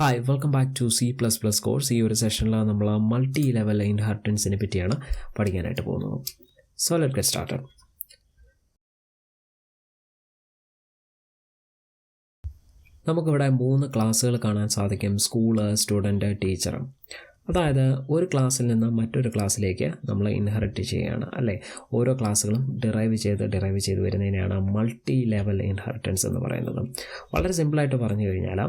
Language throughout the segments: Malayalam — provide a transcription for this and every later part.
Hi, welcome back to C++ course. ഈ ഒരു സെഷനിൽ നമ്മൾ മൾട്ടി ലെവൽ ഇൻഹെറിറ്റൻസിനെ പറ്റിയാണ് പഠിക്കാനായിട്ട് പോകുന്നത്. So let's get started. നമുക്കിവിടെ 3 ക്ലാസ്സുകൾ കാണാൻ സാധിക്കും. School, student, teacher. അതായത് ഒരു ക്ലാസ്സിൽ നിന്ന് മറ്റൊരു ക്ലാസ്സിലേക്ക് നമ്മൾ ഇൻഹെറിറ്റ് ചെയ്യുകയാണ് അല്ലേ. ഓരോ ക്ലാസ്സുകളും ഡിറൈവ് ചെയ്ത് വരുന്നതിനെയാണ് മൾട്ടി ലെവൽ ഇൻഹെറിറ്റൻസ് എന്ന് പറയുന്നത്. വളരെ സിമ്പിളായിട്ട് പറഞ്ഞു കഴിഞ്ഞാൽ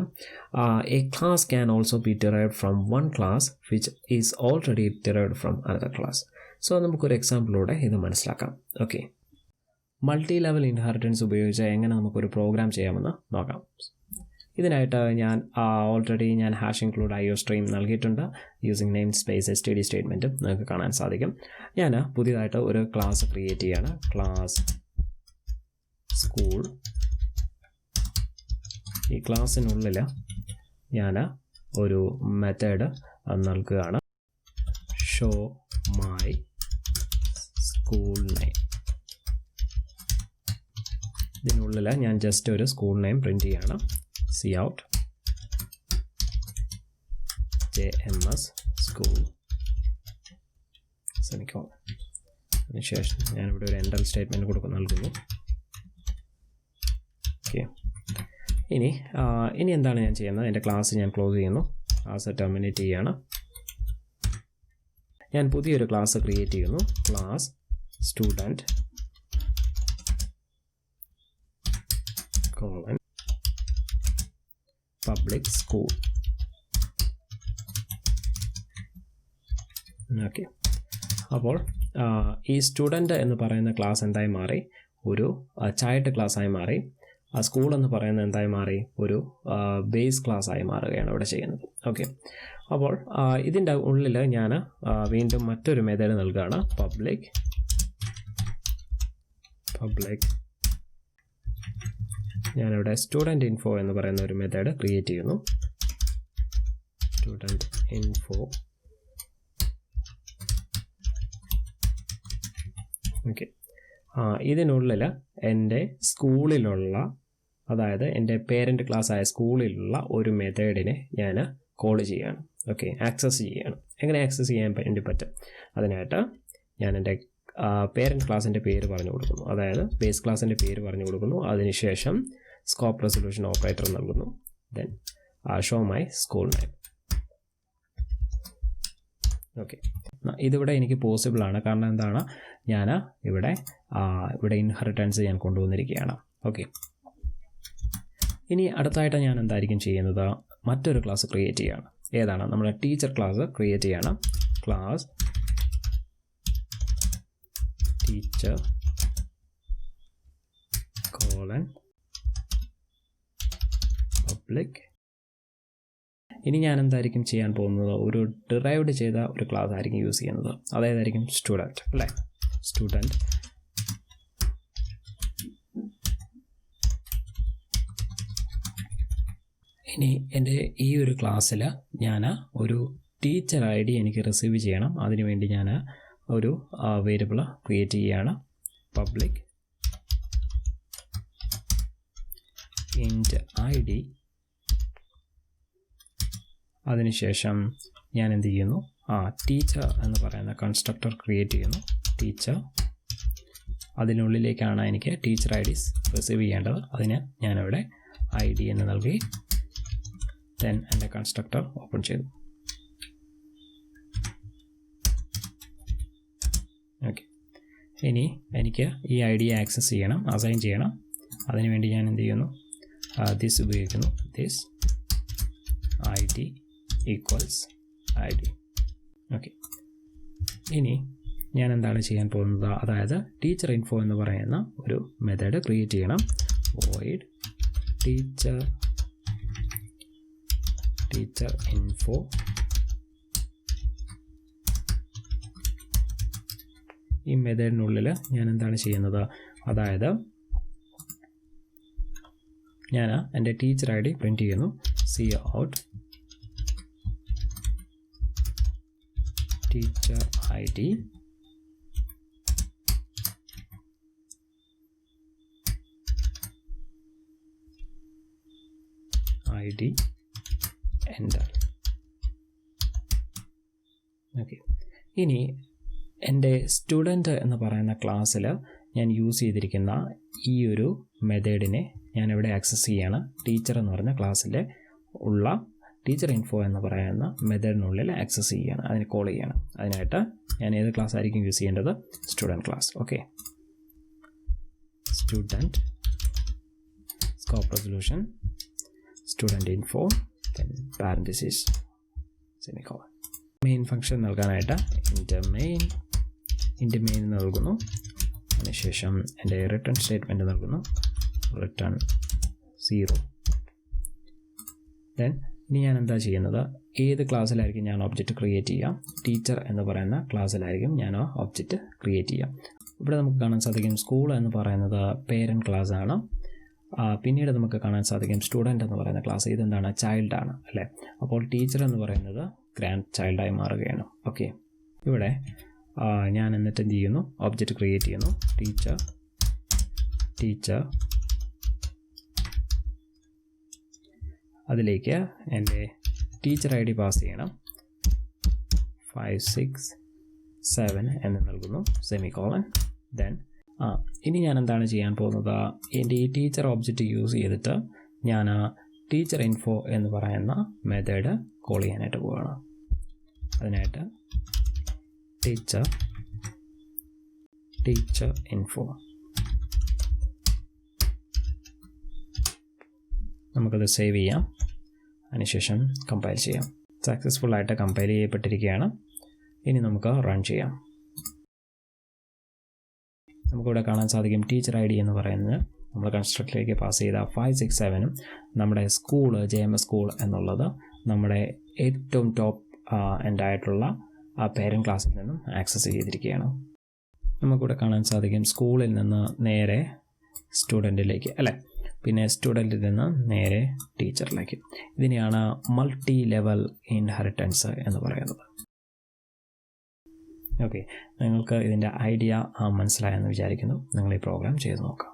A class can also be derived from one class which is already derived from another class. So നമുക്കൊരു എക്സാമ്പിളിലൂടെ ഇത് മനസ്സിലാക്കാം. ഓക്കെ, മൾട്ടി ലെവൽ ഇൻഹെറിറ്റൻസ് ഉപയോഗിച്ച് എങ്ങനെ നമുക്കൊരു പ്രോഗ്രാം ചെയ്യാമെന്ന് നോക്കാം. ഇതിനായിട്ട് ഞാൻ already hash include IO stream നൽകിയിട്ടുണ്ട്. യൂസിങ് നെയിം സ്പേസ് STD സ്റ്റേറ്റ്മെൻറ്റും നിങ്ങൾക്ക് കാണാൻ സാധിക്കും. ഞാൻ പുതിയതായിട്ട് ഒരു ക്ലാസ് ക്രിയേറ്റ് ചെയ്യുകയാണ്. Class school. ഈ ക്ലാസ്സിനുള്ളിൽ ഞാൻ ഒരു മെത്തേഡ് നൽകുകയാണ്. Show my school name. ഇതിനുള്ളിൽ ഞാൻ ജസ്റ്റ് ഒരു സ്കൂൾ നെയിം പ്രിൻറ്റ് ചെയ്യുകയാണ്. Cout JMS school Semicon. അതിനുശേഷം ഞാനിവിടെ ഒരു എൻ്റർ സ്റ്റേറ്റ്മെൻറ്റ് നൽകുന്നു. ഓക്കെ, ഇനി എന്താണ് ഞാൻ ചെയ്യുന്നത്? എൻ്റെ ക്ലാസ് ഞാൻ ക്ലോസ് ചെയ്യുന്നു. ക്ലാസ് ടെർമിനേറ്റ് ചെയ്യുകയാണ്. ഞാൻ പുതിയൊരു ക്ലാസ് ക്രിയേറ്റ് ചെയ്യുന്നു. Class student colon public school. Okay, അപ്പോൾ ഈ സ്റ്റുഡൻറ്റ് എന്ന് പറയുന്ന ക്ലാസ് എന്തായി മാറി? ഒരു ചൈൽഡ് ക്ലാസ്സായി മാറി. സ്കൂൾ എന്ന് പറയുന്നത് എന്തായി മാറി? ഒരു ബേസ് ക്ലാസ്സായി മാറുകയാണ് ഇവിടെ ചെയ്യുന്നത്. ഓക്കെ, അപ്പോൾ ഇതിൻ്റെ ഉള്ളിൽ ഞാൻ വീണ്ടും മറ്റൊരു മെത്തേഡ് നൽകുകയാണ്. പബ്ലിക് ഞാനിവിടെ സ്റ്റുഡൻറ്റ് ഇൻഫോ എന്ന് പറയുന്ന ഒരു മെത്തേഡ് ക്രിയേറ്റ് ചെയ്യുന്നു. Student info. ഓക്കെ, ഇതിനുള്ളിൽ എൻ്റെ സ്കൂളിലുള്ള, അതായത് എൻ്റെ പേരൻറ്റ് ക്ലാസ്സായ സ്കൂളിലുള്ള ഒരു മെത്തേഡിനെ ഞാൻ കോൾ ചെയ്യുകയാണ്. ഓക്കെ, ആക്സസ് ചെയ്യുകയാണ്. എങ്ങനെ ആക്സസ് ചെയ്യാൻ വേണ്ടി പറ്റും? അതിനായിട്ട് ഞാൻ എൻ്റെ പേരൻറ്റ് ക്ലാസ്സിൻ്റെ പേര് പറഞ്ഞു കൊടുക്കുന്നു, അതായത് ബേസ് ക്ലാസ്സിൻ്റെ പേര് പറഞ്ഞു കൊടുക്കുന്നു. അതിനുശേഷം സ്കോപ്പ് റെസൊല്യൂഷൻ ഓപ്പറേറ്റർ നൽകുന്നു. Then show my school name. Okay, ഇതിവിടെ എനിക്ക് പോസിബിളാണ്. കാരണം എന്താണ്? ഞാൻ ഇവിടെ ഇൻഹെറിറ്റൻസ് ഞാൻ കൊണ്ടുവന്നിരിക്കുകയാണ്. ഓക്കെ, ഇനി അടുത്തായിട്ട് ഞാൻ എന്തായിരിക്കും ചെയ്യുന്നത്? മറ്റൊരു ക്ലാസ് ക്രിയേറ്റ് ചെയ്യുകയാണ്. ഏതാണ്? നമ്മുടെ ടീച്ചർ ക്ലാസ് ക്രിയേറ്റ് ചെയ്യണം. Class teacher colon public. ഇനി ഞാൻ എന്തായിരിക്കും ചെയ്യാൻ പോകുന്നത്? ഒരു ഡിറൈവ്ഡ് ചെയ്ത ഒരു ക്ലാസ് ആയിരിക്കും യൂസ് ചെയ്യുന്നത്. അതായതായിരിക്കും സ്റ്റുഡൻറ്റ് അല്ലേ. സ്റ്റുഡൻറ്റ് ഇനി എൻ്റെ ഈ ഒരു ക്ലാസ്സിൽ ഞാൻ ഒരു ടീച്ചർ ID എനിക്ക് റിസീവ് ചെയ്യണം. അതിനുവേണ്ടി ഞാൻ ഒരു വേരിയബിൾ ക്രിയേറ്റ് ചെയ്യുകയാണ്. Public int ID. അതിനുശേഷം ഞാൻ എന്ത് ചെയ്യുന്നു? ടീച്ചർ എന്ന് പറയുന്ന കൺസ്ട്രക്ടർ ക്രിയേറ്റ് ചെയ്യുന്നു. ടീച്ചർ. അതിനുള്ളിലേക്കാണ് എനിക്ക് ടീച്ചർ IDs റിസീവ് ചെയ്യേണ്ടത്. അതിന് ഞാനിവിടെ ID എന്ന് നൽകി ദെൻ എൻ്റെ കൺസ്ട്രക്ടർ ഓപ്പൺ ചെയ്തു. ഓക്കെ, ഇനി എനിക്ക് ഈ ID ആക്സസ് ചെയ്യണം, അസൈൻ ചെയ്യണം. അതിനുവേണ്ടി ഞാൻ എന്ത് ചെയ്യുന്നു? ദിസ് ഉപയോഗിക്കുന്നു. This ID equals ID. Okay, ഇനി ഞാൻ എന്താണ് ചെയ്യാൻ പോകുന്നത്? അതായത് ടീച്ചർ ഇൻഫോ എന്ന് പറയുന്ന ഒരു മെത്തേഡ് ക്രിയേറ്റ് ചെയ്യണം. Void teacher info. ഈ മെത്തേഡിനുള്ളിൽ ഞാൻ എന്താണ് ചെയ്യുന്നത്? അതായത് ഞാൻ എൻ്റെ ടീച്ചർ ID പ്രിൻറ്റ് ചെയ്യുന്നു. Cout teacher ID enter. Okay, ഇനി എൻ്റെ സ്റ്റുഡൻറ്റ് എന്ന് പറയുന്ന ക്ലാസ്സിൽ ഞാൻ യൂസ് ചെയ്തിരിക്കുന്ന ഈ ഒരു മെത്തേഡിനെ ഞാൻ ഇവിടെ ആക്സസ് ചെയ്യാണ്. ടീച്ചർ എന്ന് പറയുന്ന ക്ലാസ്സിൽ ഉള്ള ടീച്ചർ ഇൻഫോ എന്ന് പറയുന്ന മെത്തേഡിനുള്ളിൽ ആക്സസ് ചെയ്യാണ്, അതിന് കോൾ ചെയ്യണം. അതിനായിട്ട് ഞാൻ ഏത് ക്ലാസ് ആയിരിക്കും യൂസ് ചെയ്യേണ്ടത്? Student class. Okay, student scope resolution student info then parenthesis semicolon. Main function നൽകാനായിട്ട് ഇൻറ്റ് മെയിൻ നൽകുന്നു. അതിനുശേഷം എൻ്റെ റിട്ടേൺ സ്റ്റേറ്റ്മെൻറ്റ് നൽകുന്നു, റിട്ടേൺ 0. ദെൻ ഇനി ഞാൻ എന്താ ചെയ്യുന്നത്? ഏത് ക്ലാസ്സിലായിരിക്കും ഞാൻ ഒബ്ജക്റ്റ് ക്രിയേറ്റ് ചെയ്യാം? ടീച്ചർ എന്ന് പറയുന്ന ക്ലാസ്സിലായിരിക്കും ഞാൻ ആ ഒബ്ജക്റ്റ് ക്രിയേറ്റ് ചെയ്യാം. ഇവിടെ നമുക്ക് കാണാൻ സാധിക്കും സ്കൂൾ എന്ന് പറയുന്നത് പേരൻറ്റ് ക്ലാസ് ആണ്. പിന്നീട് നമുക്ക് കാണാൻ സാധിക്കും സ്റ്റുഡൻറ്റ് എന്ന് പറയുന്ന ക്ലാസ് ഇതെന്താണ്? ചൈൽഡാണ് അല്ലേ? അപ്പോൾ ടീച്ചർ എന്ന് പറയുന്നത് ഗ്രാൻഡ് ചൈൽഡായി മാറുകയാണ്. ഓക്കെ, ഇവിടെ ഞാൻ എന്നിട്ട് എന്ത് ചെയ്യുന്നു? ഒബ്ജക്റ്റ് ക്രിയേറ്റ് ചെയ്യുന്നു. ടീച്ചർ അതിലേക്ക് എൻ്റെ ടീച്ചർ ഐ ഡി പാസ് ചെയ്യണം. 5, 6, 7 എന്ന് നൽകുന്നു, സെമിക്കോളൻ. ദെൻ ഇനി ഞാൻ എന്താണ് ചെയ്യാൻ പോകുന്നത്? എൻ്റെ ഈ ടീച്ചർ ഒബ്ജക്റ്റ് യൂസ് ചെയ്തിട്ട് ഞാൻ ടീച്ചർ ഇൻഫോ എന്ന് പറയുന്ന മെത്തേഡ് കോൾ ചെയ്യാനായിട്ട് പോവുകയാണ്. അതിനായിട്ട് ടീച്ചർ ഇൻഫോ നമുക്കത് സേവ് ചെയ്യാം. അതിനുശേഷം കമ്പൈൽ ചെയ്യാം. സക്സസ്ഫുള്ളായിട്ട് കമ്പൈൽ ചെയ്യപ്പെട്ടിരിക്കുകയാണ്. ഇനി നമുക്ക് റൺ ചെയ്യാം. നമുക്കിവിടെ കാണാൻ സാധിക്കും ടീച്ചർ ഐ ഡി എന്ന് പറയുന്നത് നമ്മൾ കൺസ്ട്രക്റ്റിലേക്ക് പാസ് ചെയ്ത 5, 6, 7 നമ്മുടെ സ്കൂള് JMS സ്കൂൾ എന്നുള്ളത് നമ്മുടെ ഏറ്റവും ടോപ്പ് എൻഡായിട്ടുള്ള ആ പേരൻറ്റ് ക്ലാസ്സിൽ നിന്നും ആക്സസ് ചെയ്തിരിക്കുകയാണ്. നമുക്കിവിടെ കാണാൻ സാധിക്കും സ്കൂളിൽ നിന്ന് നേരെ സ്റ്റുഡൻറ്റിലേക്ക് അല്ലേ, പിന്നെ സ്റ്റുഡൻറ്റിൽ നിന്ന് നേരെ ടീച്ചറിലേക്ക്. ഇതിനെയാണ് മൾട്ടി ലെവൽ ഇൻഹെറിറ്റൻസ് എന്ന് പറയുന്നത്. ഓക്കെ, നിങ്ങൾക്ക് ഇതിൻ്റെ ഐഡിയ മനസ്സിലായെന്ന് വിചാരിക്കുന്നു. നിങ്ങൾ ഈ പ്രോഗ്രാം ചെയ്ത് നോക്കാം.